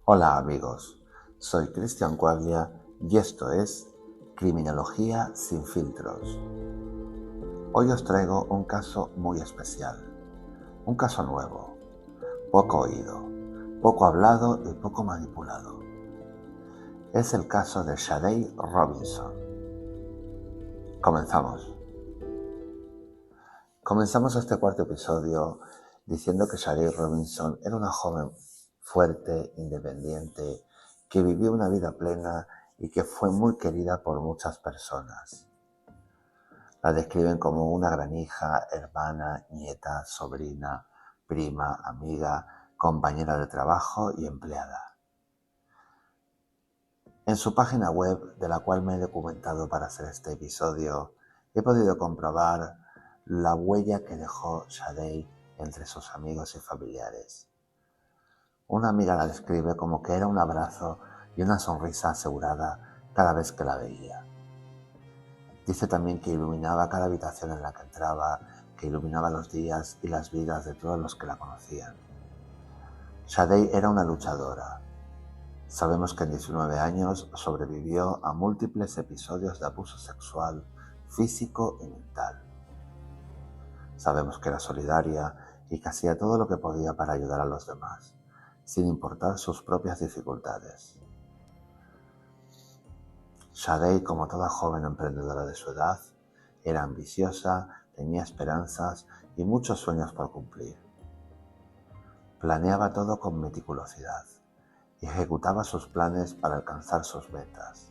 Hola amigos, soy Cristian Cuaglia y esto es Criminología sin filtros. Hoy os traigo un caso muy especial, un caso nuevo, poco oído, poco hablado y poco manipulado. Es el caso de Shadei Robinson. Comenzamos. Comenzamos este cuarto episodio diciendo que Shadei Robinson era una joven fuerte, independiente, que vivió una vida plena y que fue muy querida por muchas personas. La describen como una gran hija, hermana, nieta, sobrina, prima, amiga, compañera de trabajo y empleada. En su página web, de la cual me he documentado para hacer este episodio, he podido comprobar la huella que dejó Shadei entre sus amigos y familiares. Una amiga la describe como que era un abrazo y una sonrisa asegurada cada vez que la veía. Dice también que iluminaba cada habitación en la que entraba, que iluminaba los días y las vidas de todos los que la conocían. Shadei era una luchadora. Sabemos que en 19 años sobrevivió a múltiples episodios de abuso sexual, físico y mental. Sabemos que era solidaria y que hacía todo lo que podía para ayudar a los demás, sin importar sus propias dificultades. Shadei, como toda joven emprendedora de su edad, era ambiciosa, tenía esperanzas y muchos sueños por cumplir. Planeaba todo con meticulosidad y ejecutaba sus planes para alcanzar sus metas,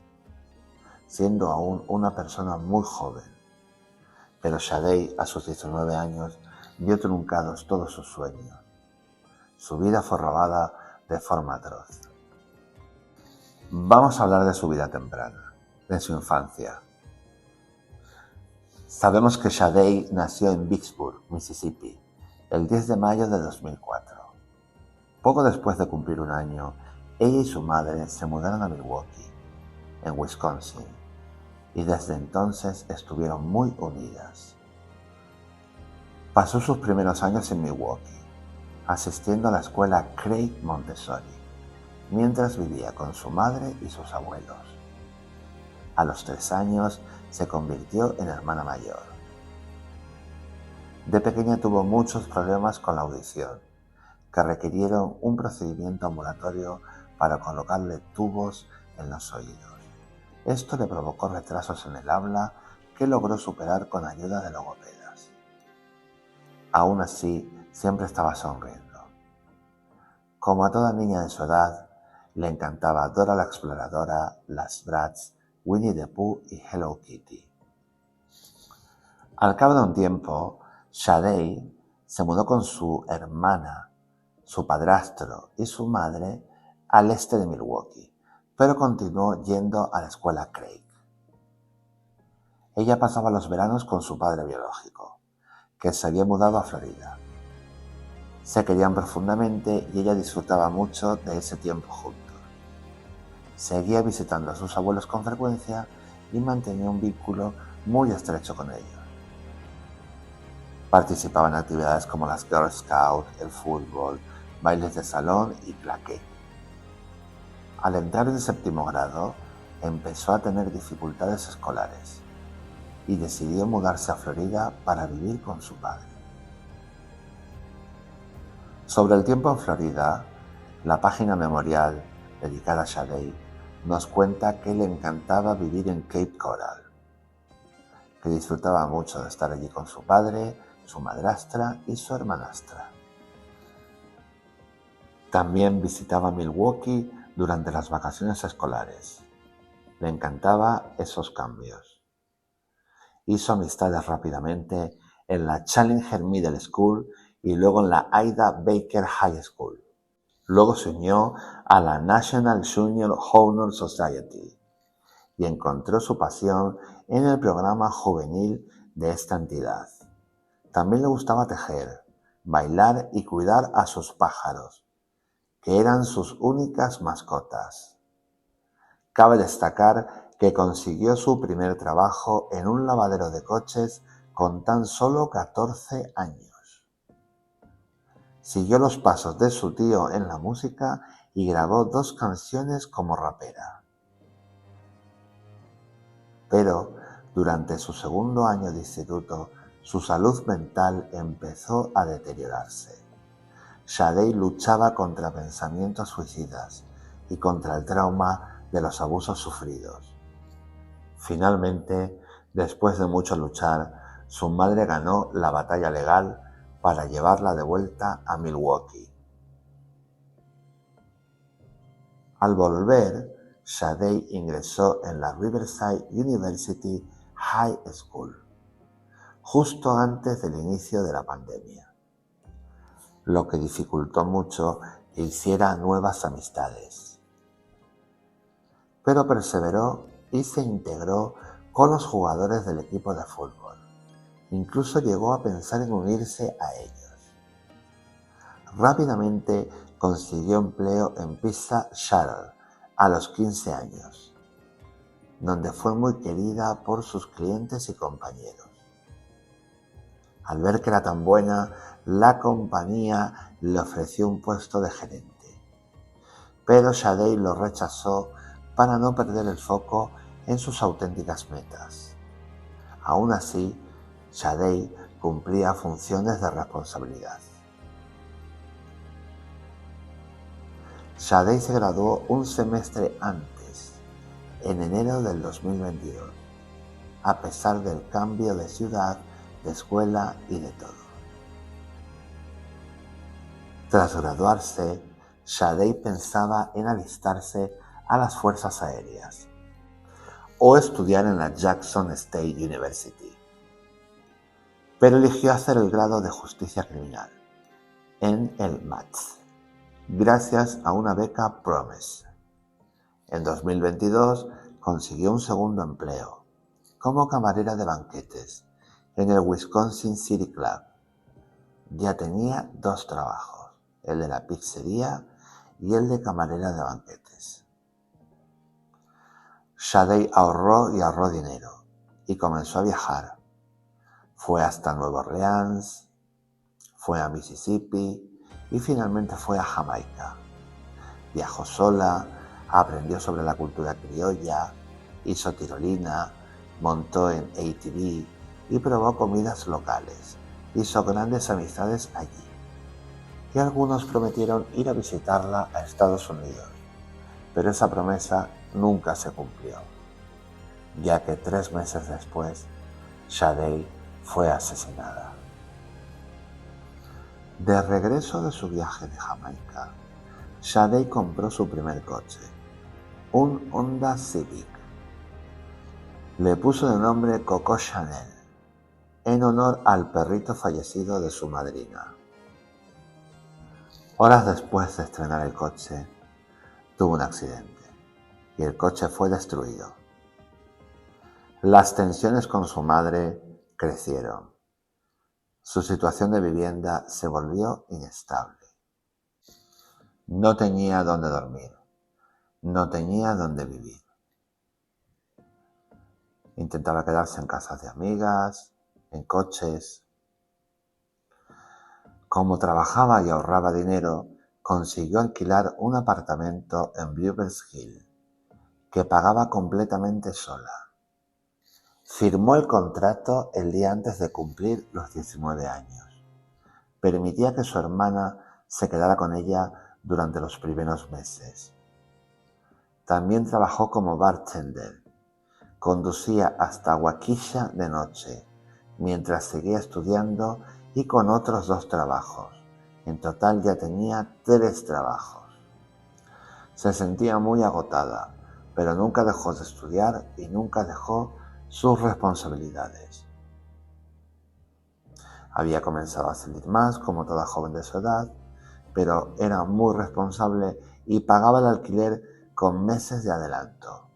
siendo aún una persona muy joven. Pero Shadei, a sus 19 años, vio truncados todos sus sueños. Su vida fue robada de forma atroz. Vamos a hablar de su vida temprana, de su infancia. Sabemos que Shadei nació en Vicksburg, Mississippi, el 10 de mayo de 2004. Poco después de cumplir un año, ella y su madre se mudaron a Milwaukee, en Wisconsin, y desde entonces estuvieron muy unidas. Pasó sus primeros años en Milwaukee, asistiendo a la escuela Craig Montessori, mientras vivía con su madre y sus abuelos. A los 3 años se convirtió en hermana mayor. De pequeña tuvo muchos problemas con la audición, que requirieron un procedimiento ambulatorio para colocarle tubos en los oídos. Esto le provocó retrasos en el habla que logró superar con ayuda de logopedas. Aún así, siempre estaba sonriendo. Como a toda niña de su edad, le encantaba Dora la Exploradora, las Bratz, Winnie the Pooh y Hello Kitty. Al cabo de un tiempo, Shadei se mudó con su hermana, su padrastro y su madre al este de Milwaukee, pero continuó yendo a la escuela Craig. Ella pasaba los veranos con su padre biológico, que se había mudado a Florida. Se querían profundamente y ella disfrutaba mucho de ese tiempo juntos. Seguía visitando a sus abuelos con frecuencia y mantenía un vínculo muy estrecho con ellos. Participaba en actividades como las Girl Scouts, el fútbol, bailes de salón y claqué. Al entrar en 7º grado, empezó a tener dificultades escolares y decidió mudarse a Florida para vivir con su padre. Sobre el tiempo en Florida, la página memorial dedicada a Shadei nos cuenta que le encantaba vivir en Cape Coral, que disfrutaba mucho de estar allí con su padre, su madrastra y su hermanastra. También visitaba Milwaukee durante las vacaciones escolares. Le encantaba esos cambios. Hizo amistades rápidamente en la Challenger Middle School y luego en la Ida Baker High School. Luego se unió a la National Junior Honor Society y encontró su pasión en el programa juvenil de esta entidad. También le gustaba tejer, bailar y cuidar a sus pájaros, que eran sus únicas mascotas. Cabe destacar que consiguió su primer trabajo en un lavadero de coches con tan solo 14 años. Siguió los pasos de su tío en la música y grabó 2 canciones como rapera. Pero durante su segundo año de instituto, su salud mental empezó a deteriorarse. Sade luchaba contra pensamientos suicidas y contra el trauma de los abusos sufridos. Finalmente, después de mucho luchar, su madre ganó la batalla legal para llevarla de vuelta a Milwaukee. Al volver, Sade ingresó en la Riverside University High School, justo antes del inicio de la pandemia, lo que dificultó mucho que hiciera nuevas amistades. Pero perseveró y se integró con los jugadores del equipo de fútbol. Incluso llegó a pensar en unirse a ellos. Rápidamente consiguió empleo en Pizza Shuttle a los 15 años, donde fue muy querida por sus clientes y compañeros. Al ver que era tan buena, la compañía le ofreció un puesto de gerente, pero Sade lo rechazó para no perder el foco en sus auténticas metas. Aún así, Sade cumplía funciones de responsabilidad. Sade se graduó un semestre antes, en enero del 2022, a pesar del cambio de ciudad, de escuela y de todo. Tras graduarse, Sade pensaba en alistarse a las Fuerzas Aéreas o estudiar en la Jackson State University, pero eligió hacer el grado de Justicia Criminal en el MATS, gracias a una beca Promise. En 2022 consiguió un segundo empleo como camarera de banquetes en el Wisconsin City Club. Ya tenía 2 trabajos, el de la pizzería y el de camarera de banquetes. Sade ahorró y ahorró dinero y comenzó a viajar. Fue hasta Nueva Orleans, fue a Mississippi y finalmente fue a Jamaica. Viajó sola, aprendió sobre la cultura criolla, hizo tirolina, montó en ATV y probó comidas locales. Hizo grandes amistades allí. Y algunos prometieron ir a visitarla a Estados Unidos, pero esa promesa nunca se cumplió, ya que 3 meses después, Sade fue asesinada. De regreso de su viaje de Jamaica, Sade compró su primer coche, un Honda Civic. Le puso de nombre Coco Chanel, en honor al perrito fallecido de su madrina. Horas después de estrenar el coche, tuvo un accidente y el coche fue destruido. Las tensiones con su madre crecieron. Su situación de vivienda se volvió inestable. No tenía dónde dormir, no tenía dónde vivir. Intentaba quedarse en casas de amigas, en coches. Como trabajaba y ahorraba dinero, consiguió alquilar un apartamento en Bluebirds Hill, que pagaba completamente sola. Firmó el contrato el día antes de cumplir los 19 años. Permitía que su hermana se quedara con ella durante los primeros meses. También trabajó como bartender. Conducía hasta Waukesha de noche, mientras seguía estudiando y con otros 2 trabajos. En total ya tenía 3 trabajos. Se sentía muy agotada, pero nunca dejó de estudiar y nunca dejó sus responsabilidades. Había comenzado a salir más, como toda joven de su edad, pero era muy responsable y pagaba el alquiler con meses de adelanto.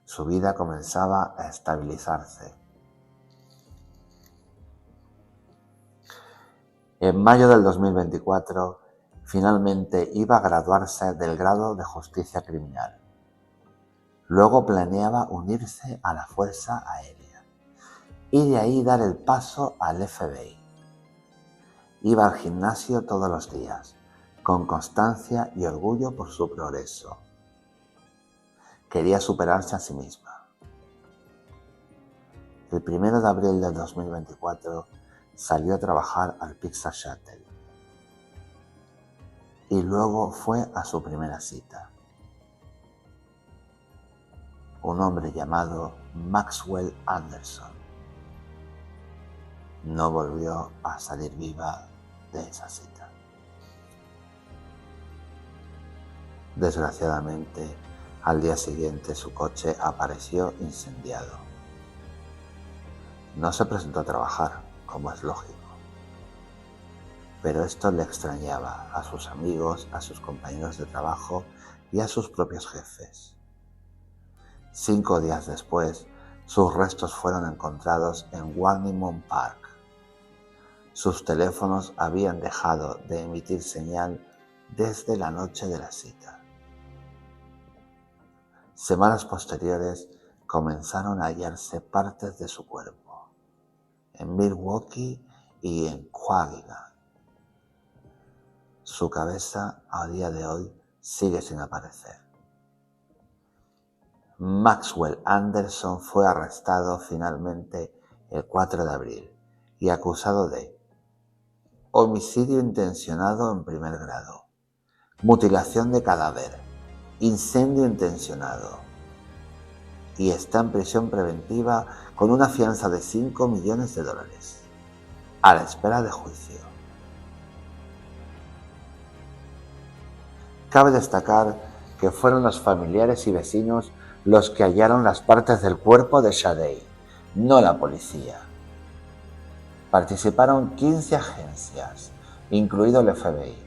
Su vida comenzaba a estabilizarse. En mayo del 2024, finalmente iba a graduarse del grado de Justicia Criminal. Luego planeaba unirse a la Fuerza Aérea y de ahí dar el paso al FBI. Iba al gimnasio todos los días, con constancia y orgullo por su progreso. Quería superarse a sí misma. El 1 de abril de 2024 salió a trabajar al Pizza Shuttle y luego fue a su primera cita. Un hombre llamado Maxwell Anderson. No volvió a salir viva de esa cita. Desgraciadamente, al día siguiente su coche apareció incendiado. No se presentó a trabajar, como es lógico, pero esto le extrañaba a sus amigos, a sus compañeros de trabajo y a sus propios jefes. 5 días después, sus restos fueron encontrados en Warnimont Park. Sus teléfonos habían dejado de emitir señal desde la noche de la cita. Semanas posteriores comenzaron a hallarse partes de su cuerpo en Milwaukee y en Waukegan. Su cabeza a día de hoy sigue sin aparecer. Maxwell Anderson fue arrestado finalmente el 4 de abril y acusado de homicidio intencionado en primer grado, mutilación de cadáver, incendio intencionado, y está en prisión preventiva con una fianza de $5 millones, a la espera de juicio. Cabe destacar que fueron los familiares y vecinos los que hallaron las partes del cuerpo de Shadei, no la policía. Participaron 15 agencias, incluido el FBI,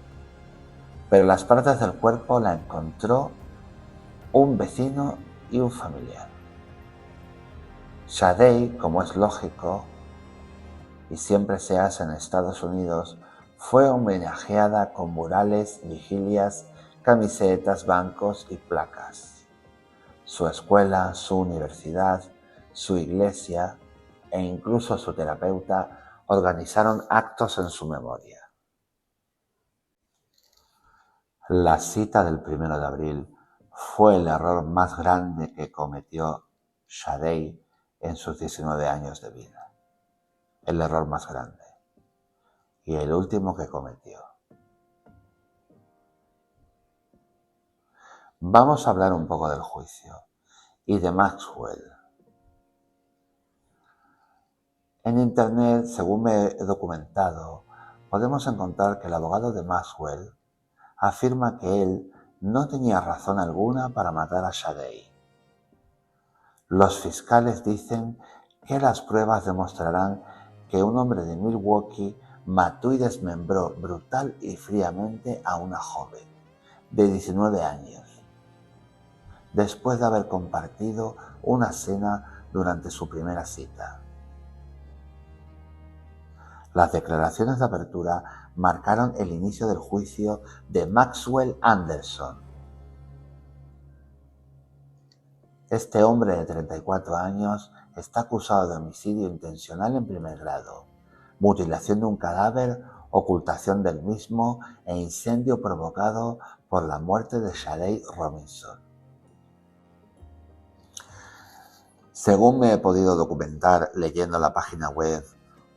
pero las partes del cuerpo la encontró un vecino y un familiar. Shadei, como es lógico, y siempre se hace en Estados Unidos, fue homenajeada con murales, vigilias, camisetas, bancos y placas. Su escuela, su universidad, su iglesia e incluso su terapeuta organizaron actos en su memoria. La cita del 1 de abril fue el error más grande que cometió Shadei en sus 19 años de vida. El error más grande. Y el último que cometió. Vamos a hablar un poco del juicio y de Maxwell. En internet, según me he documentado, podemos encontrar que el abogado de Maxwell afirma que él no tenía razón alguna para matar a Shadei. Los fiscales dicen que las pruebas demostrarán que un hombre de Milwaukee mató y desmembró brutal y fríamente a una joven de 19 años, después de haber compartido una cena durante su primera cita. Las declaraciones de apertura marcaron el inicio del juicio de Maxwell Anderson. Este hombre de 34 años está acusado de homicidio intencional en primer grado, mutilación de un cadáver, ocultación del mismo e incendio provocado por la muerte de Shadei Robinson. Según me he podido documentar leyendo la página web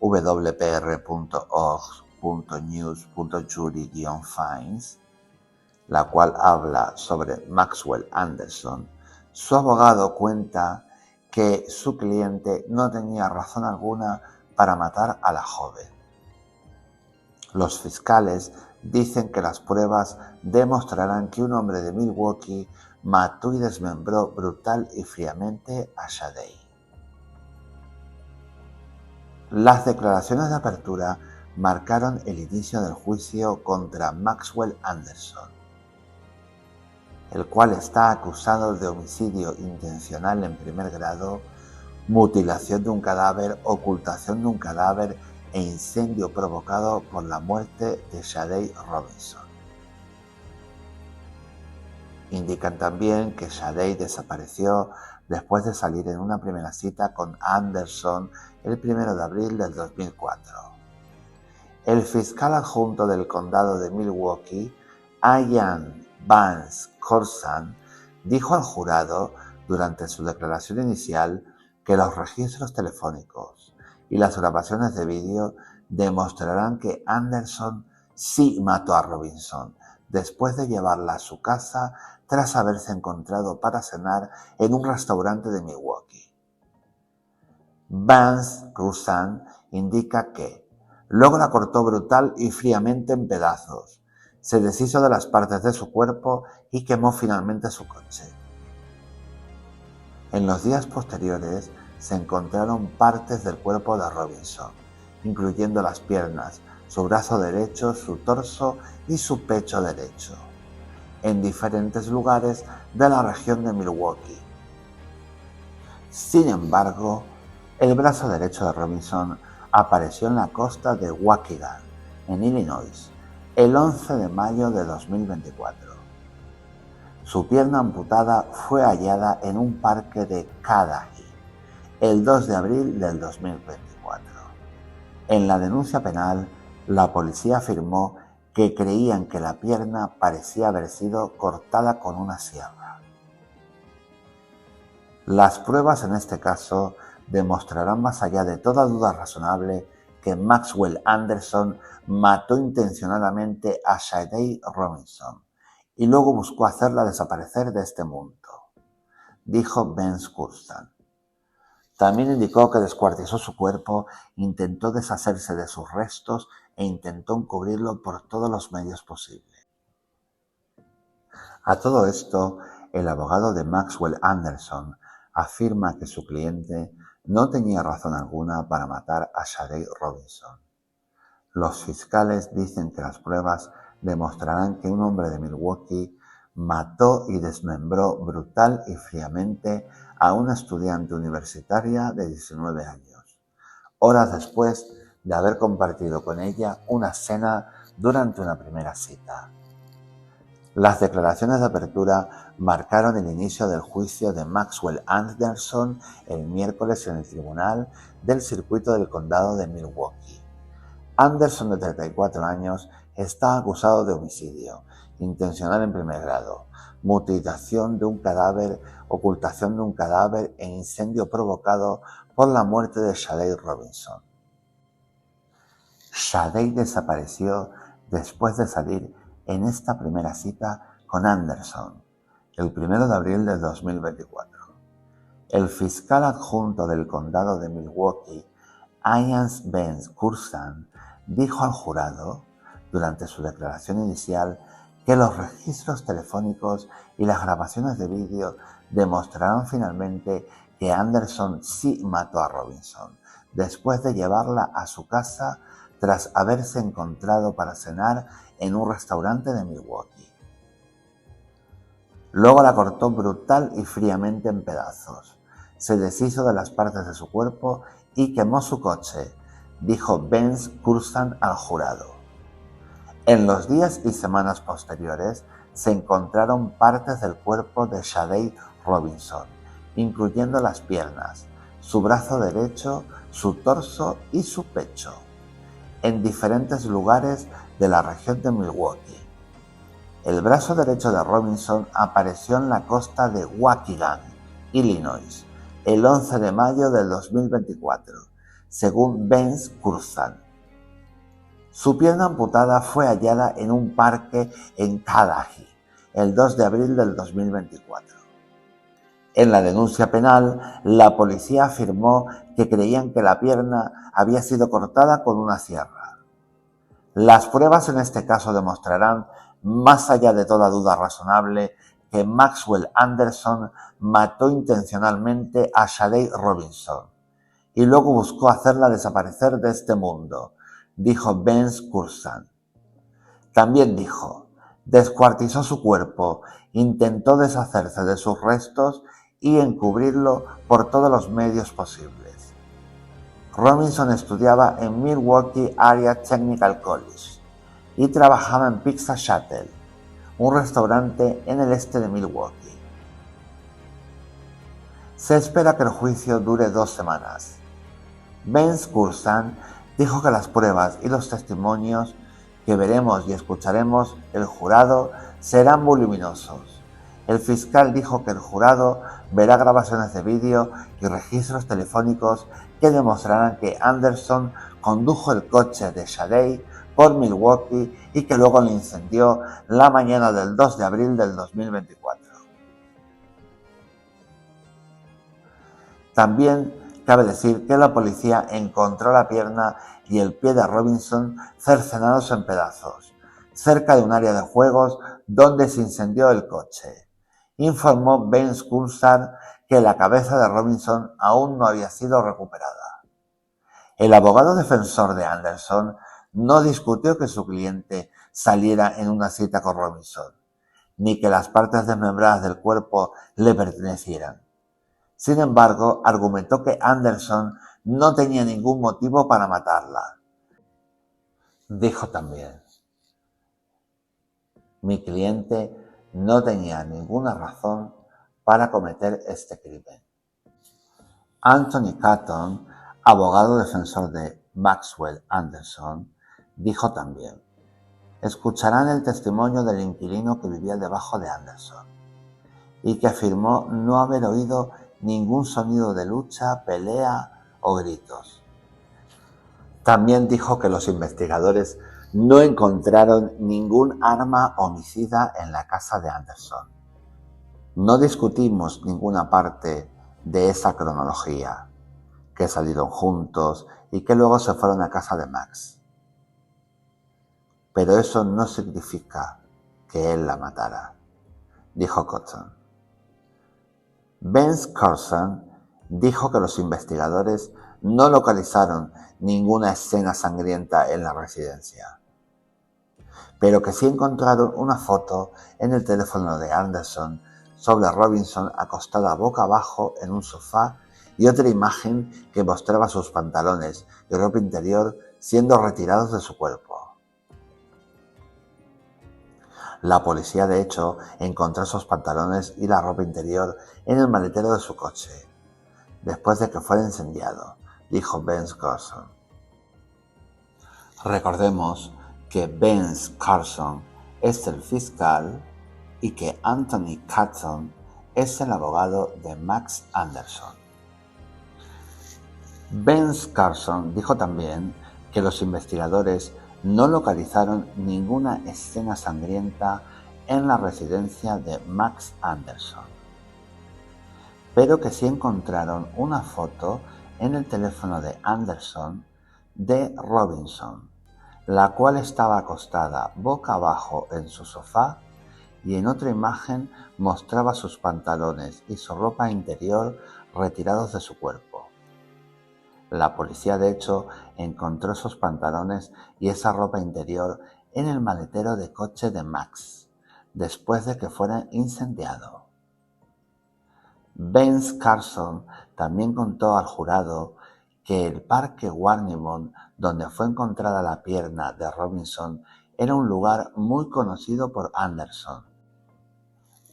wpr.org.news.jury-finds, la cual habla sobre Maxwell Anderson, su abogado cuenta que su cliente no tenía razón alguna para matar a la joven. Los fiscales dicen que las pruebas demostrarán que un hombre de Milwaukee mató y desmembró brutal y fríamente a Shadei. Las declaraciones de apertura marcaron el inicio del juicio contra Maxwell Anderson, el cual está acusado de homicidio intencional en primer grado, mutilación de un cadáver, ocultación de un cadáver e incendio provocado por la muerte de Shadei Robinson. Indican también que Shadei desapareció después de salir en una primera cita con Anderson el 1 de abril del 2004. El fiscal adjunto del condado de Milwaukee, Ian Vance Corsan dijo al jurado durante su declaración inicial que los registros telefónicos y las grabaciones de vídeo demostrarán que Anderson sí mató a Robinson después de llevarla a su casa tras haberse encontrado para cenar en un restaurante de Milwaukee. Vance Corsan indica que luego la cortó brutal y fríamente en pedazos, se deshizo de las partes de su cuerpo y quemó finalmente su coche. En los días posteriores se encontraron partes del cuerpo de Robinson, incluyendo las piernas, su brazo derecho, su torso y su pecho derecho, en diferentes lugares de la región de Milwaukee. Sin embargo, el brazo derecho de Robinson apareció en la costa de Waukegan, en Illinois, el 11 de mayo de 2024. Su pierna amputada fue hallada en un parque de Cudahy el 2 de abril del 2024. En la denuncia penal, la policía afirmó que creían que la pierna parecía haber sido cortada con una sierra. Las pruebas en este caso demostrarán más allá de toda duda razonable que Maxwell Anderson mató intencionadamente a Shadei Robinson y luego buscó hacerla desaparecer de este mundo, dijo Vance Corsan. También indicó que descuartizó su cuerpo, intentó deshacerse de sus restos e intentó encubrirlo por todos los medios posibles. A todo esto, el abogado de Maxwell Anderson afirma que su cliente no tenía razón alguna para matar a Shadei Robinson. Los fiscales dicen que las pruebas demostrarán que un hombre de Milwaukee mató y desmembró brutal y fríamente a una estudiante universitaria de 19 años, horas después de haber compartido con ella una cena durante una primera cita. Las declaraciones de apertura marcaron el inicio del juicio de Maxwell Anderson el miércoles en el Tribunal del Circuito del Condado de Milwaukee. Anderson, de 34 años, está acusado de homicidio intencional en primer grado, mutilación de un cadáver, ocultación de un cadáver e incendio provocado por la muerte de Shadei Robinson. Shadei desapareció después de salir en esta primera cita con Anderson, el 1 de abril de 2024. El fiscal adjunto del condado de Milwaukee, Ian Vance Corsan, dijo al jurado, durante su declaración inicial, que los registros telefónicos y las grabaciones de vídeo demostrarán finalmente que Anderson sí mató a Robinson, después de llevarla a su casa tras haberse encontrado para cenar en un restaurante de Milwaukee. Luego la cortó brutal y fríamente en pedazos, se deshizo de las partes de su cuerpo y quemó su coche, dijo Vance Corsan al jurado. En los días y semanas posteriores se encontraron partes del cuerpo de Shadei Robinson, incluyendo las piernas, su brazo derecho, su torso y su pecho, en diferentes lugares de la región de Milwaukee. El brazo derecho de Robinson apareció en la costa de Waukegan, Illinois, el 11 de mayo del 2024, según Vance Corsan. Su pierna amputada fue hallada en un parque en Cudahy el 2 de abril del 2024. En la denuncia penal, la policía afirmó que creían que la pierna había sido cortada con una sierra. Las pruebas en este caso demostrarán, más allá de toda duda razonable, que Maxwell Anderson mató intencionalmente a Shadei Robinson y luego buscó hacerla desaparecer de este mundo, dijo Vance Corsan. También dijo, descuartizó su cuerpo, intentó deshacerse de sus restos y encubrirlo por todos los medios posibles. Robinson estudiaba en Milwaukee Area Technical College y trabajaba en Pizza Shuttle, un restaurante en el este de Milwaukee. Se espera que el juicio dure 2 semanas. Vance Corsan dijo que las pruebas y los testimonios que veremos y escucharemos el jurado serán voluminosos. El fiscal dijo que el jurado verá grabaciones de vídeo y registros telefónicos que demostrarán que Anderson condujo el coche de Shadey por Milwaukee y que luego lo incendió la mañana del 2 de abril del 2024. También cabe decir que la policía encontró la pierna y el pie de Robinson cercenados en pedazos, cerca de un área de juegos donde se incendió el coche. Informó Ben Coulthard que la cabeza de Robinson aún no había sido recuperada. El abogado defensor de Anderson no discutió que su cliente saliera en una cita con Robinson, ni que las partes desmembradas del cuerpo le pertenecieran. Sin embargo, argumentó que Anderson no tenía ningún motivo para matarla. Dijo también: mi cliente no tenía ninguna razón para cometer este crimen. Anthony Catton, abogado defensor de Maxwell Anderson, dijo también: escucharán el testimonio del inquilino que vivía debajo de Anderson y que afirmó no haber oído ningún sonido de lucha, pelea o gritos. También dijo que los investigadores no encontraron ningún arma homicida en la casa de Anderson. No discutimos ninguna parte de esa cronología, que salieron juntos y que luego se fueron a casa de Max. Pero eso no significa que él la matara, dijo Cotton. Ben Carson dijo que los investigadores no localizaron ninguna escena sangrienta en la residencia, pero que sí encontraron una foto en el teléfono de Anderson sobre Robinson acostada boca abajo en un sofá y otra imagen que mostraba sus pantalones y ropa interior siendo retirados de su cuerpo. La policía, de hecho, encontró sus pantalones y la ropa interior en el maletero de su coche, después de que fuera incendiado, dijo Ben Carson. Recordemos que Ben Carson es el fiscal y que Anthony Catton es el abogado de Max Anderson. Ben Carson dijo también que los investigadores no localizaron ninguna escena sangrienta en la residencia de Max Anderson, pero que sí encontraron una foto en el teléfono de Anderson de Robinson, la cual estaba acostada boca abajo en su sofá y en otra imagen mostraba sus pantalones y su ropa interior retirados de su cuerpo. La policía, de hecho, encontró esos pantalones y esa ropa interior en el maletero de coche de Max, después de que fuera incendiado. Ben Carson también contó al jurado que el parque Warnimont, donde fue encontrada la pierna de Robinson, era un lugar muy conocido por Anderson.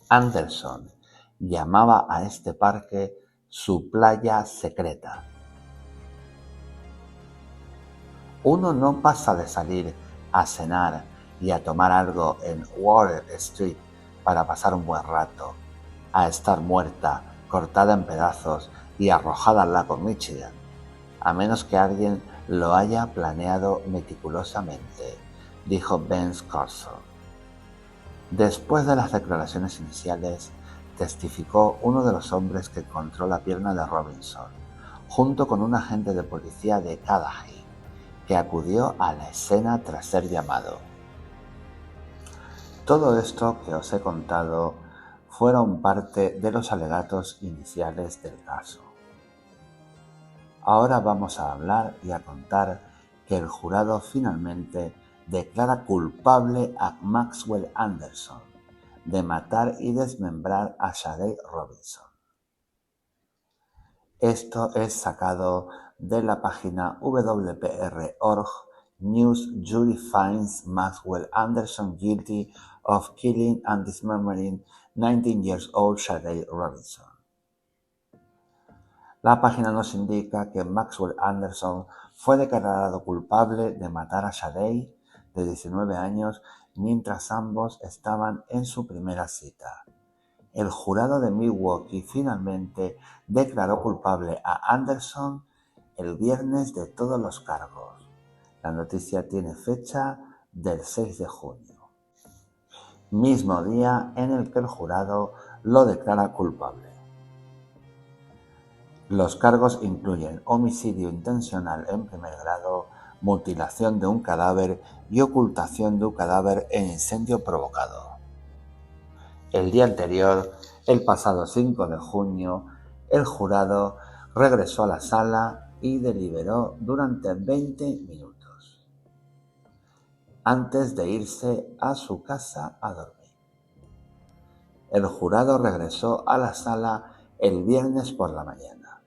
Anderson llamaba a este parque su playa secreta. Uno no pasa de salir a cenar y a tomar algo en Water Street para pasar un buen rato, a estar muerta, cortada en pedazos y arrojada al lago Michigan, a menos que alguien lo haya planeado meticulosamente, dijo Ben Carson. Después de las declaraciones iniciales, testificó uno de los hombres que encontró la pierna de Robinson, junto con un agente de policía de Cudahy, que acudió a la escena tras ser llamado. Todo esto que os he contado fueron parte de los alegatos iniciales del caso. Ahora vamos a hablar y a contar que el jurado finalmente declara culpable a Maxwell Anderson de matar y desmembrar a Shadey Robinson. Esto es sacado de la página WPR.org. News Jury finds Maxwell Anderson guilty of killing and dismembering 19-year-old Shadey Robinson. La página nos indica que Maxwell Anderson fue declarado culpable de matar a Shadey de 19 años, mientras ambos estaban en su primera cita. El jurado de Milwaukee finalmente declaró culpable a Anderson el viernes de todos los cargos. La noticia tiene fecha del 6 de junio, mismo día en el que el jurado lo declara culpable. Los cargos incluyen homicidio intencional en primer grado, mutilación de un cadáver y ocultación de un cadáver en incendio provocado. El día anterior, el pasado 5 de junio, el jurado regresó a la sala y deliberó durante 20 minutos, antes de irse a su casa a dormir. El jurado regresó a la sala el viernes por la mañana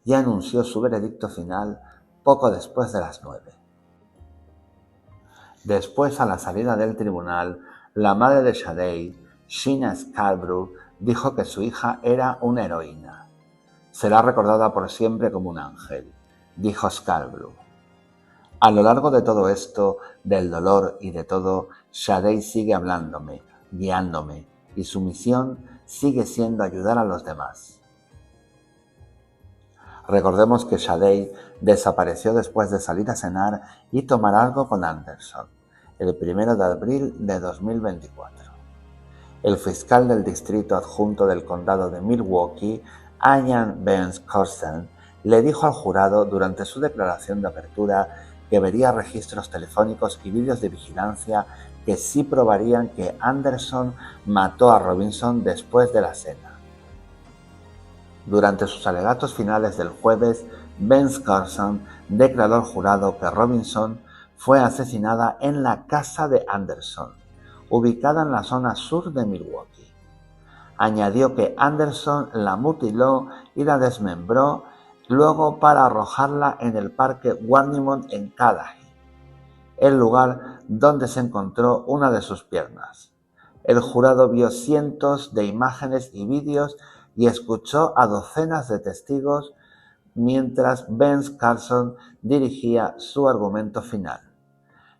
y anunció su veredicto final poco después de las 9. Después, a la salida del tribunal, la madre de Shadei, Sheena Scarborough, dijo que su hija era una heroína. Será recordada por siempre como un ángel, dijo Scarborough. A lo largo de todo esto, del dolor y de todo, Shadei sigue hablándome, guiándome, y su misión sigue siendo ayudar a los demás. Recordemos que Shadei desapareció después de salir a cenar y tomar algo con Anderson, el 1 de abril de 2024. El fiscal del distrito adjunto del condado de Milwaukee, Ian Benz-Carson, le dijo al jurado durante su declaración de apertura que vería registros telefónicos y vídeos de vigilancia que sí probarían que Anderson mató a Robinson después de la cena. Durante sus alegatos finales del jueves, Benz-Carson declaró al jurado que Robinson fue asesinada en la casa de Anderson, ubicada en la zona sur de Milwaukee. Añadió que Anderson la mutiló y la desmembró luego para arrojarla en el parque Warnimont en Cudahy, el lugar donde se encontró una de sus piernas. El jurado vio cientos de imágenes y vídeos y escuchó a docenas de testigos mientras Benz-Carson dirigía su argumento final.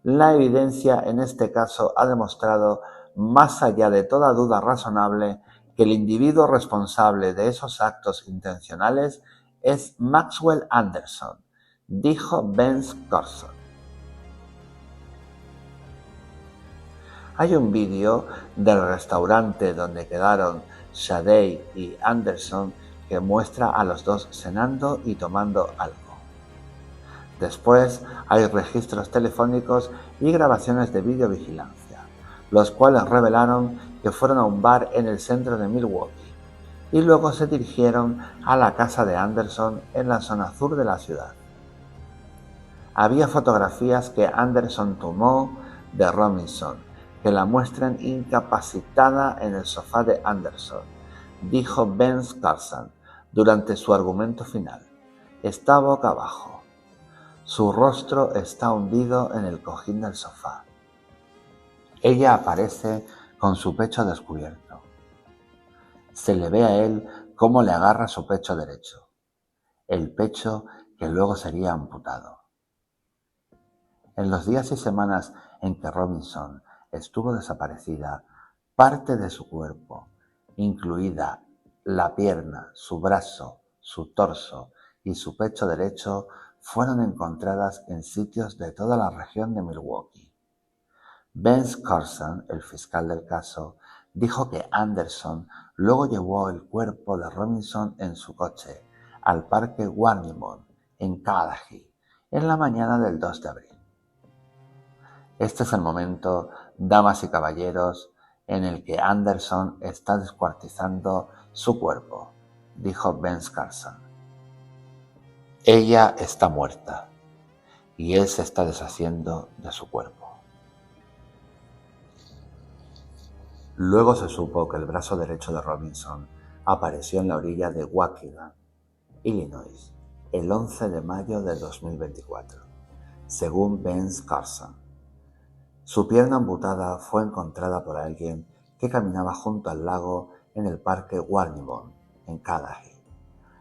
La evidencia en este caso ha demostrado, más allá de toda duda razonable, que el individuo responsable de esos actos intencionales es Maxwell Anderson, dijo Benz-Carson. Hay un vídeo del restaurante donde quedaron Shadei y Anderson que muestra a los dos cenando y tomando algo. Después hay registros telefónicos y grabaciones de videovigilancia, los cuales revelaron que fueron a un bar en el centro de Milwaukee y luego se dirigieron a la casa de Anderson en la zona sur de la ciudad. Había fotografías que Anderson tomó de Robinson que la muestran incapacitada en el sofá de Anderson, dijo Benz-Carson durante su argumento final. Está boca abajo. Su rostro está hundido en el cojín del sofá. Ella aparece con su pecho descubierto. Se le ve a él cómo le agarra su pecho derecho, el pecho que luego sería amputado. En los días y semanas en que Robinson estuvo desaparecida, parte de su cuerpo, incluida la pierna, su brazo, su torso y su pecho derecho, fueron encontradas en sitios de toda la región de Milwaukee. Benz-Carson, el fiscal del caso, dijo que Anderson luego llevó el cuerpo de Robinson en su coche al parque Warnimont, en Cudahy, en la mañana del 2 de abril. Este es el momento, damas y caballeros, en el que Anderson está descuartizando su cuerpo, dijo Benz-Carson. Ella está muerta y él se está deshaciendo de su cuerpo. Luego se supo que el brazo derecho de Robinson apareció en la orilla de Waukegan, Illinois, el 11 de mayo de 2024, según Benz-Carson. Su pierna amputada fue encontrada por alguien que caminaba junto al lago en el parque Warnimont, en Cudahy,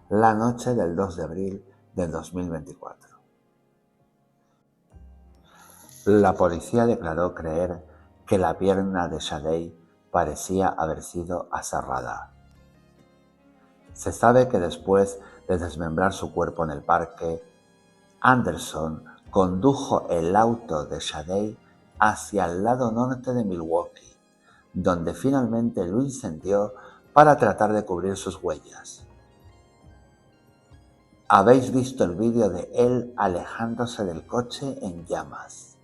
la noche del 2 de abril del 2024. La policía declaró creer que la pierna de Shadei parecía haber sido aserrada. Se sabe que después de desmembrar su cuerpo en el parque, Anderson condujo el auto de Shadei hacia el lado norte de Milwaukee, donde finalmente lo incendió para tratar de cubrir sus huellas. Habéis visto el vídeo de él alejándose del coche en llamas.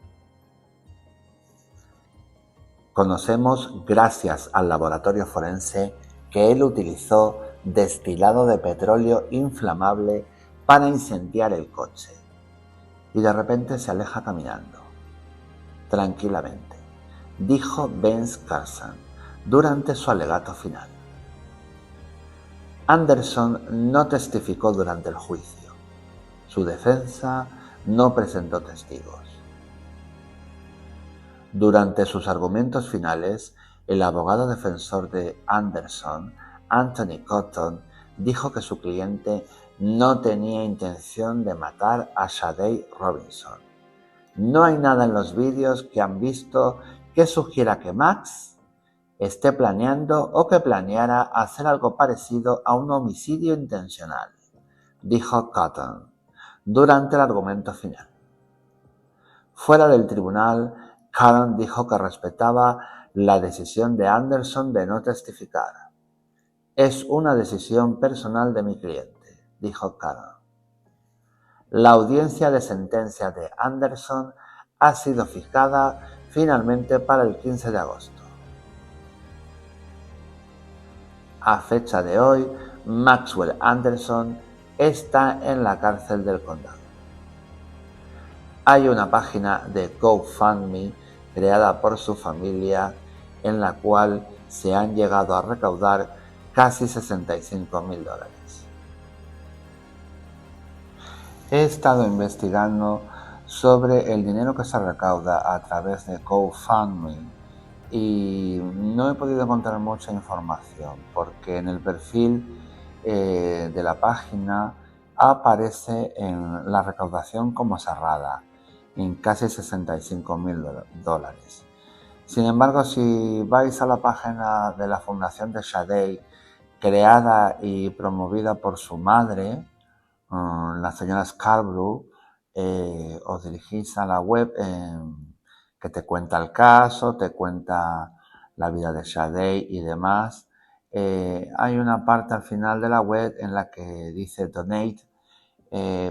Conocemos, gracias al laboratorio forense, que él utilizó destilado de petróleo inflamable para incendiar el coche y de repente se aleja caminando, tranquilamente, dijo Vince Carson durante su alegato final. Anderson no testificó durante el juicio. Su defensa no presentó testigos. Durante sus argumentos finales, el abogado defensor de Anderson, Anthony Cotton, dijo que su cliente no tenía intención de matar a Shadei Robinson. No hay nada en los vídeos que han visto que sugiera que Max esté planeando o que planeara hacer algo parecido a un homicidio intencional, dijo Cotton durante el argumento final. Fuera del tribunal, Cotton dijo que respetaba la decisión de Anderson de no testificar. Es una decisión personal de mi cliente, dijo Cotton. La audiencia de sentencia de Anderson ha sido fijada finalmente para el 15 de agosto. A fecha de hoy, Maxwell Anderson está en la cárcel del condado. Hay una página de GoFundMe creada por su familia en la cual se han llegado a recaudar casi $65,000. He estado investigando sobre el dinero que se recauda a través de GoFundMe y no he podido encontrar mucha información porque en el perfil de la página aparece en la recaudación como cerrada en casi $65,000. Sin embargo, si vais a la página de la Fundación de Shadei, creada y promovida por su madre, la señora Scarborough, os dirigís a la web que te cuenta el caso, te cuenta la vida de Shadei y demás. Hay una parte al final de la web en la que dice Donate,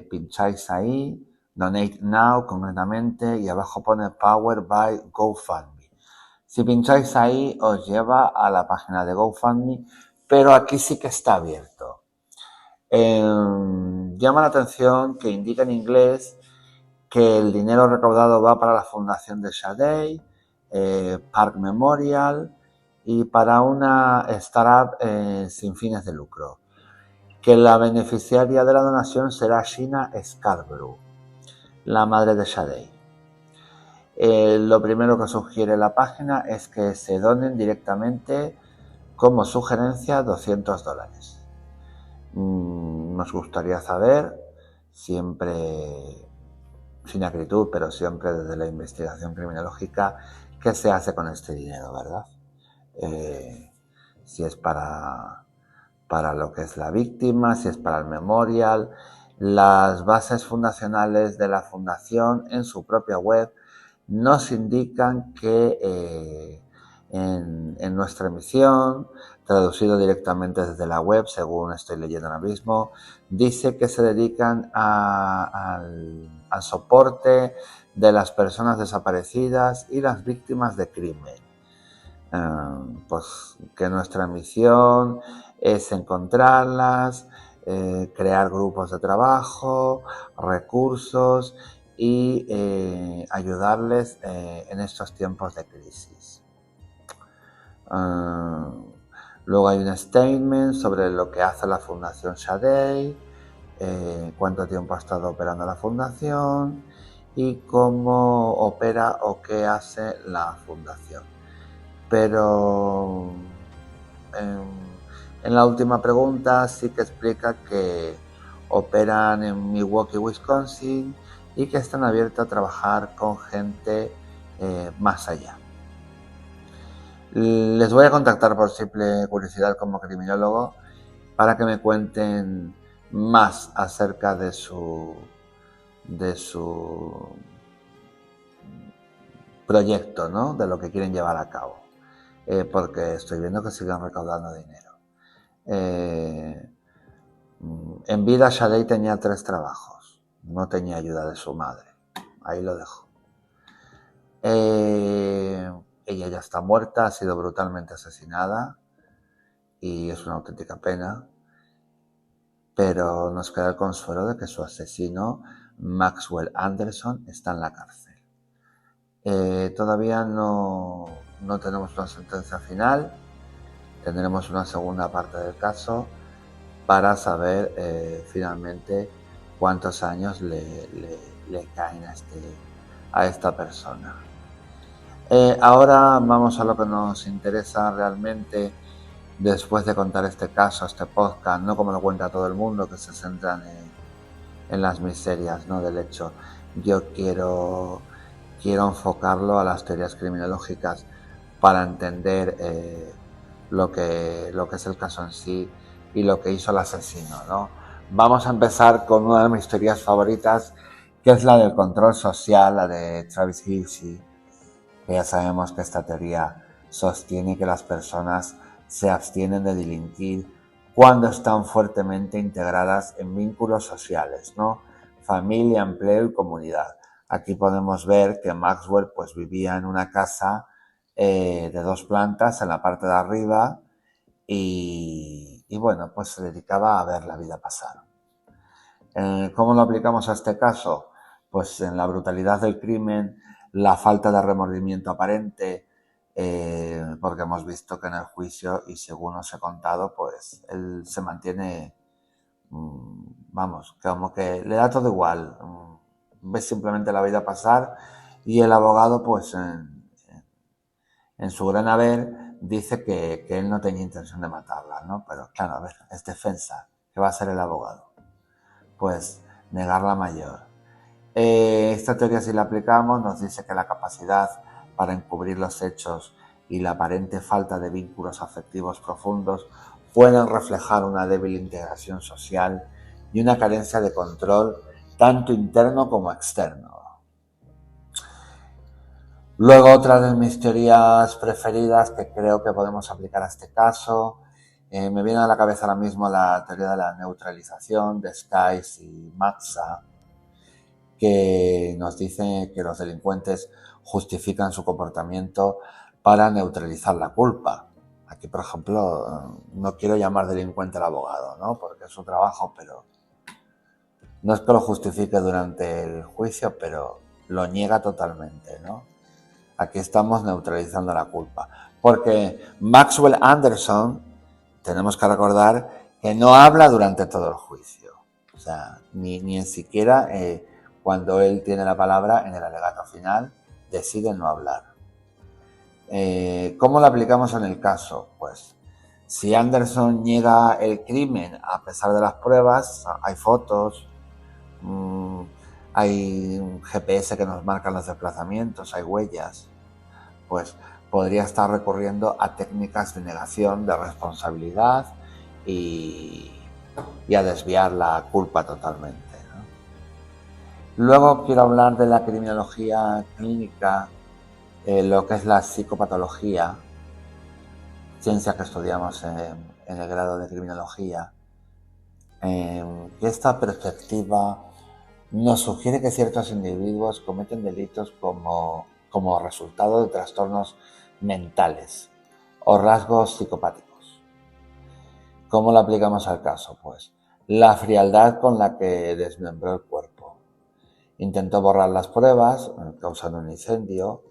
pincháis ahí, Donate Now concretamente, y abajo pone Powered by GoFundMe. Si pincháis ahí os lleva a la página de GoFundMe, pero aquí sí que está abierto. Llama la atención que indica en inglés que el dinero recaudado va para la fundación de Shadei, Park Memorial y para una startup sin fines de lucro. Que la beneficiaria de la donación será Sheena Scarborough, la madre de Shadei. Lo primero que sugiere la página es que se donen directamente como sugerencia $200. Nos gustaría saber, siempre sin acritud, pero siempre desde la investigación criminológica, qué se hace con este dinero, ¿verdad? Si es para lo que es la víctima, si es para el memorial. Las bases fundacionales de la fundación en su propia web nos indican que en nuestra emisión, traducido directamente desde la web, según estoy leyendo ahora mismo, dice que se dedican al soporte de las personas desaparecidas y las víctimas de crimen. Pues que nuestra misión es encontrarlas, crear grupos de trabajo, recursos y ayudarles en estos tiempos de crisis. Luego hay un statement sobre lo que hace la Fundación Shadei, cuánto tiempo ha estado operando la fundación y cómo opera o qué hace la fundación. Pero en la última pregunta sí que explica que operan en Milwaukee, Wisconsin y que están abiertos a trabajar con gente más allá. Les voy a contactar por simple curiosidad como criminólogo para que me cuenten más acerca de su proyecto, ¿no? De lo que quieren llevar a cabo, porque estoy viendo que siguen recaudando dinero. En vida Shadei tenía 3 trabajos, no tenía ayuda de su madre, ahí lo dejo. Ella ya está muerta, ha sido brutalmente asesinada y es una auténtica pena, pero nos queda el consuelo de que su asesino, Maxwell Anderson, está en la cárcel. Todavía no tenemos una sentencia final, tendremos una segunda parte del caso para saber finalmente cuántos años le caen a esta persona. Ahora vamos a lo que nos interesa realmente después de contar este caso, este podcast, no como lo cuenta todo el mundo, que se centran en las miserias, ¿no?, del hecho. Yo quiero enfocarlo a las teorías criminológicas para entender lo que es el caso en sí y lo que hizo el asesino, ¿no? Vamos a empezar con una de mis teorías favoritas, que es la del control social, la de Travis Hilsey, que ya sabemos que esta teoría sostiene que las personas se abstienen de delinquir cuando están fuertemente integradas en vínculos sociales, ¿no? Familia, empleo y comunidad. Aquí podemos ver que Maxwell pues vivía en una casa de 2 plantas en la parte de arriba y bueno, pues se dedicaba a ver la vida pasar. ¿Cómo lo aplicamos a este caso? Pues en la brutalidad del crimen, la falta de remordimiento aparente, porque hemos visto que en el juicio, y según os he contado, pues él se mantiene, vamos, como que le da todo igual, ve simplemente la vida pasar, y el abogado, pues en su gran haber, dice que él no tenía intención de matarla, ¿no? Pero claro, a ver, es defensa, ¿qué va a hacer el abogado? Pues negar la mayor. Esta teoría, si la aplicamos, nos dice que la capacidad para encubrir los hechos y la aparente falta de vínculos afectivos profundos pueden reflejar una débil integración social y una carencia de control tanto interno como externo. Luego, otra de mis teorías preferidas que creo que podemos aplicar a este caso, me viene a la cabeza ahora mismo la teoría de la neutralización de Skies y Matza, que nos dice que los delincuentes justifican su comportamiento para neutralizar la culpa. Aquí, por ejemplo, no quiero llamar delincuente al abogado, ¿no?, porque es su trabajo, pero no es que lo justifique durante el juicio, pero lo niega totalmente, ¿no? Aquí estamos neutralizando la culpa. Porque Maxwell Anderson, tenemos que recordar que no habla durante todo el juicio. O sea, ni siquiera cuando él tiene la palabra en el alegato final, decide no hablar. ¿Cómo lo aplicamos en el caso? Pues si Anderson niega el crimen a pesar de las pruebas, hay fotos, hay un GPS que nos marca los desplazamientos, hay huellas, pues podría estar recurriendo a técnicas de negación de responsabilidad y a desviar la culpa totalmente, ¿no? Luego quiero hablar de la criminología clínica, lo que es la psicopatología, ciencia que estudiamos en el grado de criminología, que esta perspectiva nos sugiere que ciertos individuos cometen delitos como resultado de trastornos mentales o rasgos psicopáticos. ¿Cómo lo aplicamos al caso? Pues la frialdad con la que desmembró el cuerpo. Intentó borrar las pruebas, causando un incendio,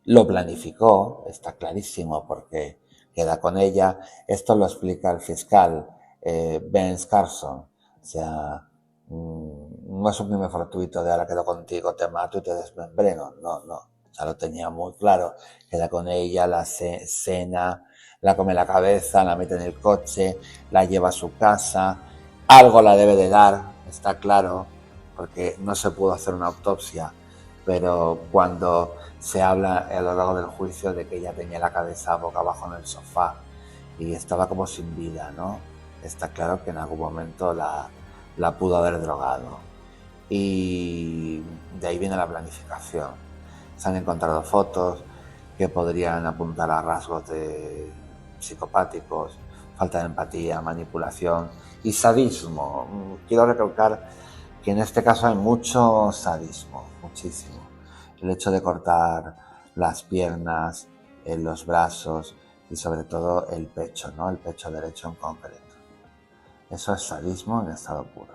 lo planificó, está clarísimo porque queda con ella. Esto lo explica el fiscal Ben Carson. O sea, no es un crimen fortuito de ahora quedo contigo, te mato y te desmembré, no. O sea, lo tenía muy claro. Queda con ella, la cena, la come la cabeza, la mete en el coche, la lleva a su casa, algo la debe de dar, está claro, porque no se pudo hacer una autopsia, pero cuando se habla a lo largo del juicio de que ella tenía la cabeza boca abajo en el sofá y estaba como sin vida, ¿no? Está claro que en algún momento la pudo haber drogado. Y de ahí viene la planificación. Se han encontrado fotos que podrían apuntar a rasgos de psicopáticos, falta de empatía, manipulación y sadismo. Quiero recalcar que en este caso hay mucho sadismo, muchísimo. El hecho de cortar las piernas, los brazos y sobre todo el pecho, ¿no? El pecho derecho en concreto. Eso es sadismo en estado puro.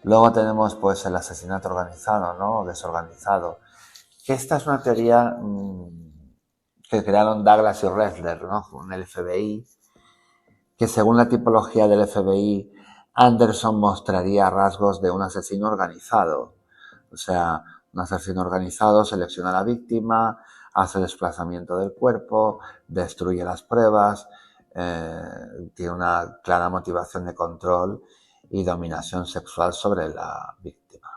Luego tenemos pues el asesinato organizado, ¿no? Desorganizado. Que esta es una teoría que crearon Douglas y Ressler, ¿no? Con el FBI, que según la tipología del FBI, Anderson mostraría rasgos de un asesino organizado. O sea, un asesino organizado selecciona a la víctima, hace desplazamiento del cuerpo, destruye las pruebas, tiene una clara motivación de control y dominación sexual sobre la víctima.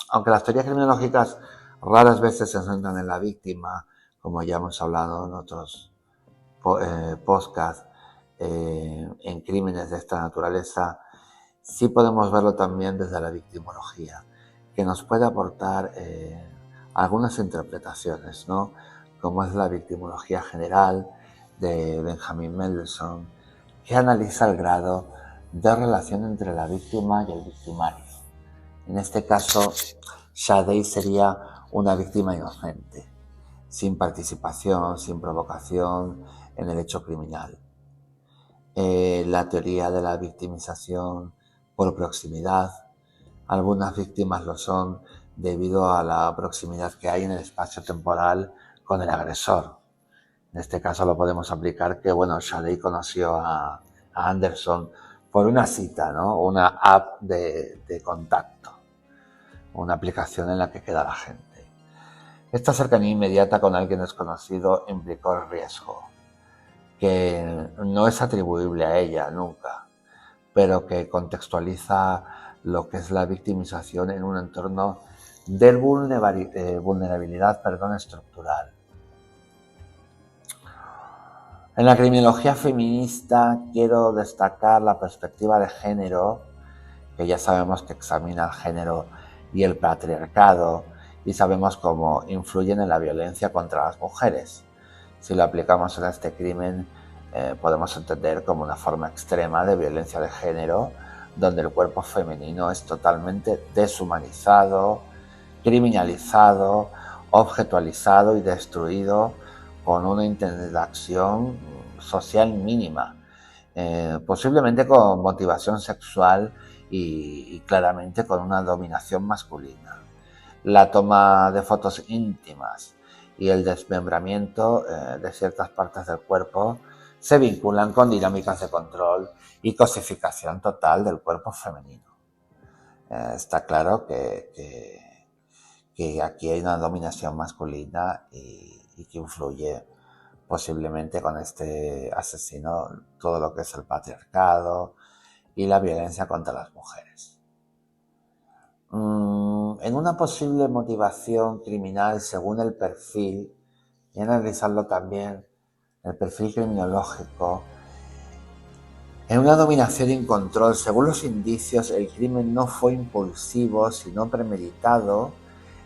Aunque las teorías criminológicas raras veces se centran en la víctima, como ya hemos hablado en otros podcasts, en crímenes de esta naturaleza, sí podemos verlo también desde la victimología, que nos puede aportar algunas interpretaciones, ¿no? Como es la victimología general de Benjamin Mendelssohn, que analiza el grado de relación entre la víctima y el victimario. En este caso, Shadei sería una víctima inocente, sin participación, sin provocación en el hecho criminal. La teoría de la victimización por proximidad. Algunas víctimas lo son debido a la proximidad que hay en el espacio temporal con el agresor. En este caso lo podemos aplicar que, bueno, Shadei conoció a Anderson por una cita, ¿no? Una app de contacto, una aplicación en la que queda la gente. Esta cercanía inmediata con alguien desconocido implicó el riesgo, que no es atribuible a ella nunca, pero que contextualiza lo que es la victimización en un entorno de vulnerabilidad estructural. En la criminología feminista quiero destacar la perspectiva de género, que ya sabemos que examina el género y el patriarcado, y sabemos cómo influyen en la violencia contra las mujeres. Si lo aplicamos en este crimen, podemos entender como una forma extrema de violencia de género, donde el cuerpo femenino es totalmente deshumanizado, criminalizado, objetualizado y destruido con una interacción social mínima, posiblemente con motivación sexual y claramente con una dominación masculina. La toma de fotos íntimas y el desmembramiento de ciertas partes del cuerpo se vinculan con dinámicas de control y cosificación total del cuerpo femenino. Está claro que aquí hay una dominación masculina y que influye posiblemente con este asesino todo lo que es el patriarcado y la violencia contra las mujeres. En una posible motivación criminal según el perfil, y analizarlo también, el perfil criminológico, en una dominación y control, según los indicios, el crimen no fue impulsivo, sino premeditado.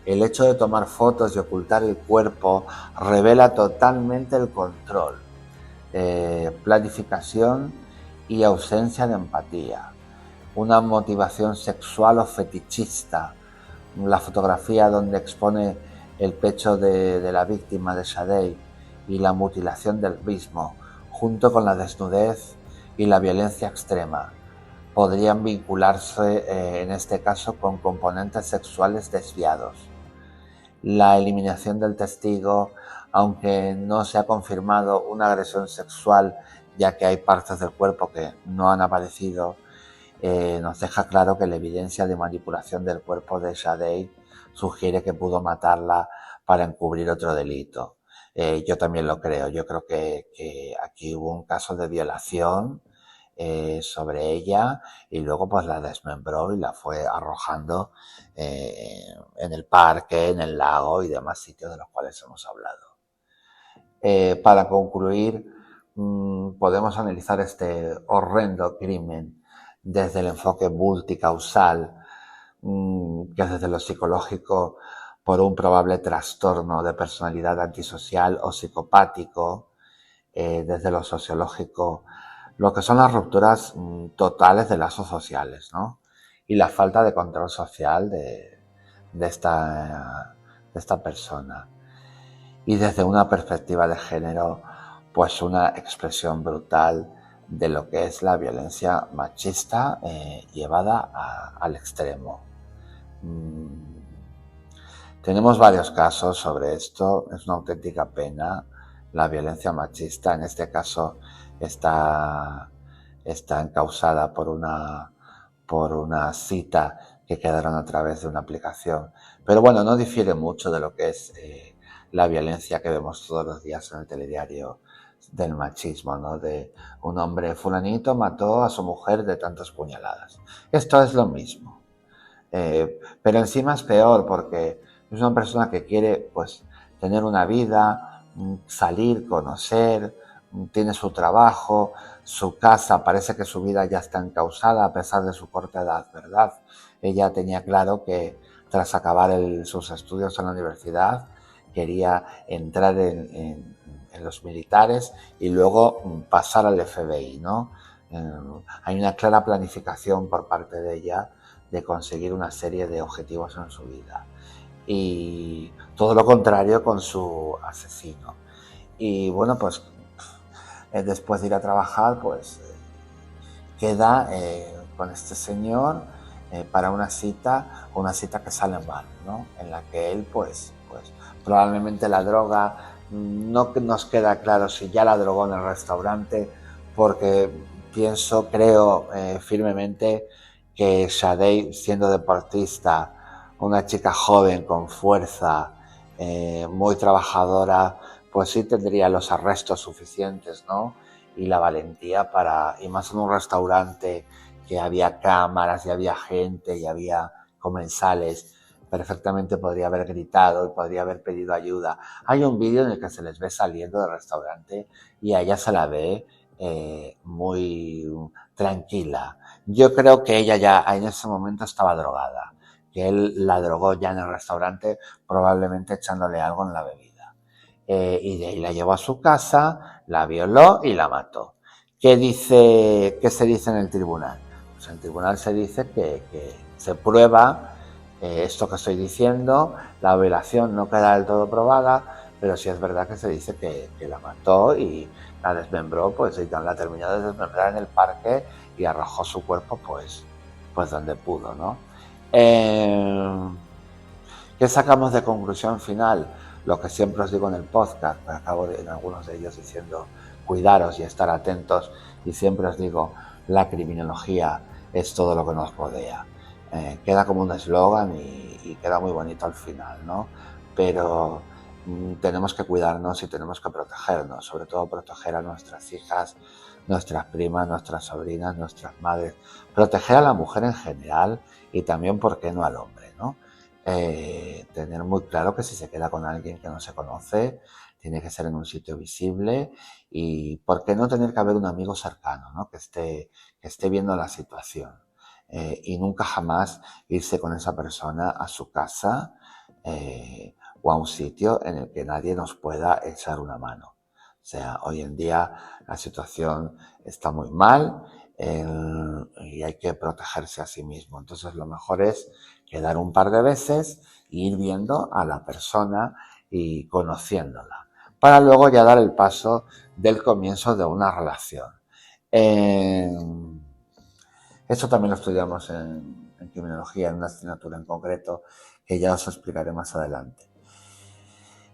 El hecho de tomar fotos y ocultar el cuerpo revela totalmente el control, planificación y ausencia de empatía. Una motivación sexual o fetichista. La fotografía donde expone el pecho de la víctima de Shadei y la mutilación del mismo, junto con la desnudez y la violencia extrema, podrían vincularse en este caso con componentes sexuales desviados. La eliminación del testigo, aunque no se ha confirmado una agresión sexual, ya que hay partes del cuerpo que no han aparecido, nos deja claro que la evidencia de manipulación del cuerpo de Shadei sugiere que pudo matarla para encubrir otro delito. Yo también lo creo. Yo creo que aquí hubo un caso de violación sobre ella y luego pues la desmembró y la fue arrojando en el parque, en el lago y demás sitios de los cuales hemos hablado. Para concluir, podemos analizar este horrendo crimen desde el enfoque multicausal, que es desde lo psicológico por un probable trastorno de personalidad antisocial o psicopático, desde lo sociológico, lo que son las rupturas totales de lazos sociales, ¿no? Y la falta de control social de esta persona. Y desde una perspectiva de género, pues una expresión brutal de lo que es la violencia machista llevada al extremo. Tenemos varios casos sobre esto, es una auténtica pena. La violencia machista en este caso está encausada por una cita que quedaron a través de una aplicación. Pero bueno, no difiere mucho de lo que es la violencia que vemos todos los días en el telediario del machismo, ¿no? De un hombre fulanito mató a su mujer de tantas puñaladas. Esto es lo mismo. Pero encima es peor porque es una persona que quiere pues tener una vida, salir, conocer, tiene su trabajo, su casa, parece que su vida ya está encausada a pesar de su corta edad, ¿verdad? Ella tenía claro que tras acabar sus estudios en la universidad quería entrar en los militares y luego pasar al FBI, ¿no? Hay una clara planificación por parte de ella de conseguir una serie de objetivos en su vida. Y todo lo contrario con su asesino. Y bueno, pues después de ir a trabajar, pues queda con este señor para una cita que sale mal, ¿no? En la que él, pues probablemente la droga, no nos queda claro si ya la drogó en el restaurante, porque creo firmemente que Sade, siendo deportista, una chica joven con fuerza, muy trabajadora, pues sí tendría los arrestos suficientes, ¿no? Y la valentía y más en un restaurante que había cámaras y había gente y había comensales, perfectamente podría haber gritado y podría haber pedido ayuda. Hay un vídeo en el que se les ve saliendo del restaurante y a ella se la ve muy tranquila. Yo creo que ella ya en ese momento estaba drogada, que él la drogó ya en el restaurante, probablemente echándole algo en la bebida. Y de ahí la llevó a su casa, la violó y la mató. ¿Qué se dice en el tribunal? Pues en el tribunal se dice que se prueba esto que estoy diciendo, la violación no queda del todo probada, pero sí es verdad que se dice que la mató y la desmembró, pues y la terminó de desmembrar en el parque y arrojó su cuerpo pues donde pudo, ¿no? ¿Qué sacamos de conclusión final? Lo que siempre os digo en el podcast, me acabo en algunos de ellos diciendo cuidaros y estar atentos, y siempre os digo, la criminología es todo lo que nos rodea. Queda como un eslogan y queda muy bonito al final, ¿no? Pero tenemos que cuidarnos y tenemos que protegernos, sobre todo proteger a nuestras hijas, nuestras primas, nuestras sobrinas, nuestras madres, proteger a la mujer en general y también, ¿por qué no, al hombre, ¿no? Tener muy claro que si se queda con alguien que no se conoce, tiene que ser en un sitio visible y por qué no tener que haber un amigo cercano, ¿no? que esté viendo la situación y nunca jamás irse con esa persona a su casa o a un sitio en el que nadie nos pueda echar una mano. O sea, hoy en día la situación está muy mal y hay que protegerse a sí mismo. Entonces lo mejor es quedar un par de veces e ir viendo a la persona y conociéndola, para luego ya dar el paso del comienzo de una relación. Esto también lo estudiamos en criminología, en una asignatura en concreto, que ya os explicaré más adelante.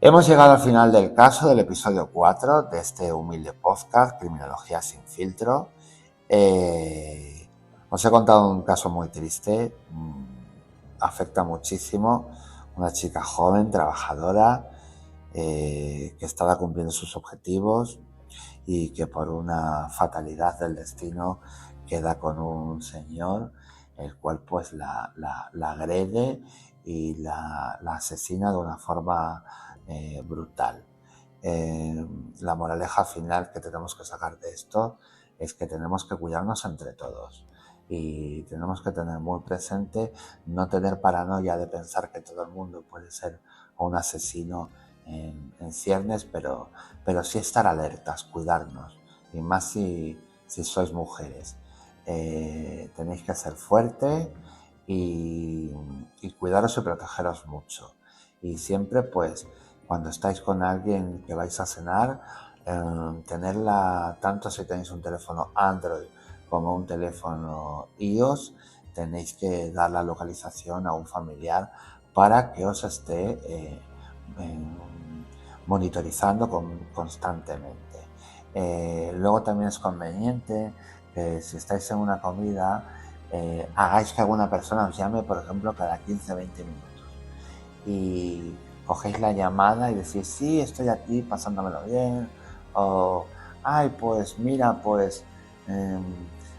Hemos llegado al final del caso, del episodio 4 de este humilde podcast, Criminología sin filtro. Os he contado un caso muy triste, afecta muchísimo, una chica joven, trabajadora, que estaba cumpliendo sus objetivos y que por una fatalidad del destino queda con un señor el cual pues la agrede y la asesina de una forma brutal. La moraleja final que tenemos que sacar de esto es que tenemos que cuidarnos entre todos y tenemos que tener muy presente no tener paranoia de pensar que todo el mundo puede ser un asesino en ciernes, pero sí estar alertas, cuidarnos, y más si sois mujeres. Tenéis que ser fuertes y cuidaros y protegeros mucho. Y siempre, pues, cuando estáis con alguien que vais a cenar, tenerla, tanto si tenéis un teléfono Android como un teléfono iOS, tenéis que dar la localización a un familiar para que os esté monitorizando constantemente. Luego también es conveniente que si estáis en una comida, hagáis que alguna persona os llame, por ejemplo, cada 15-20 minutos. Y cogéis la llamada y decís, sí, estoy aquí pasándomelo bien, o, ay, pues mira, pues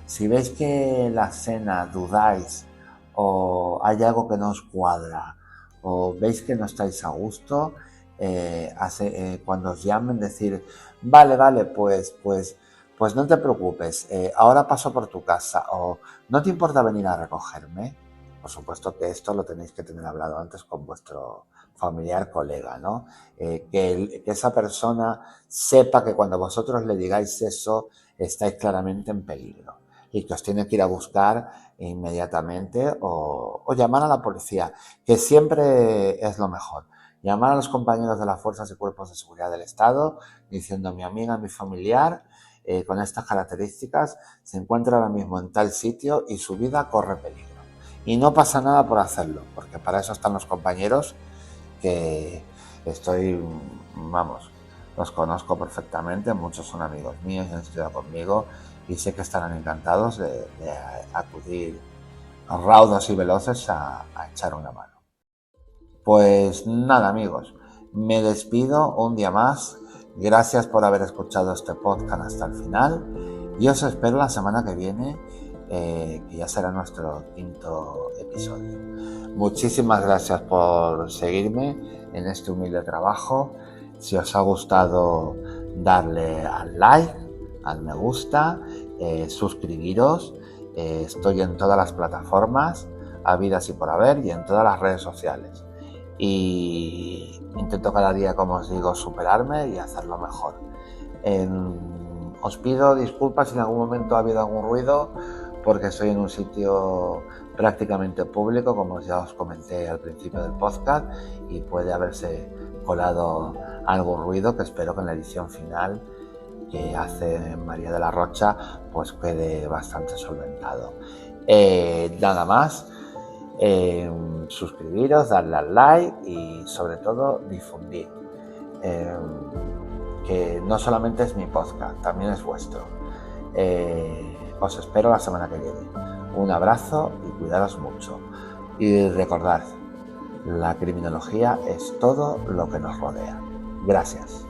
si veis que la cena dudáis o hay algo que no os cuadra o veis que no estáis a gusto, cuando os llamen decir, vale, pues no te preocupes, ahora paso por tu casa, o ¿no te importa venir a recogerme? Por supuesto que esto lo tenéis que tener hablado antes con vuestro familiar, colega, ¿no? Que esa persona sepa que cuando vosotros le digáis eso, estáis claramente en peligro y que os tiene que ir a buscar inmediatamente o llamar a la policía, que siempre es lo mejor. Llamar a los compañeros de las fuerzas y cuerpos de seguridad del Estado diciendo, mi amiga, mi familiar, con estas características, se encuentra ahora mismo en tal sitio y su vida corre peligro. Y no pasa nada por hacerlo, porque para eso están los compañeros que los conozco perfectamente, muchos son amigos míos y han estudiado conmigo y sé que estarán encantados de acudir raudos y veloces a echar una mano. Pues nada, amigos, me despido un día más. Gracias por haber escuchado este podcast hasta el final y os espero la semana que viene, que ya será nuestro 5º episodio. Muchísimas gracias por seguirme en este humilde trabajo. Si os ha gustado, darle al like, al me gusta, suscribiros. Estoy en todas las plataformas habidas y por haber y en todas las redes sociales. Y intento cada día, como os digo, superarme y hacerlo mejor. Os pido disculpas si en algún momento ha habido algún ruido, porque estoy en un sitio prácticamente público, como ya os comenté al principio del podcast, y puede haberse colado algún ruido que espero que en la edición final que hace María de la Rocha pues quede bastante solventado. Nada más. Suscribiros, darle al like y sobre todo difundir, que no solamente es mi podcast, también es vuestro. Os espero la semana que viene. Un abrazo y cuidaros mucho. Y recordad, la criminología es todo lo que nos rodea. Gracias.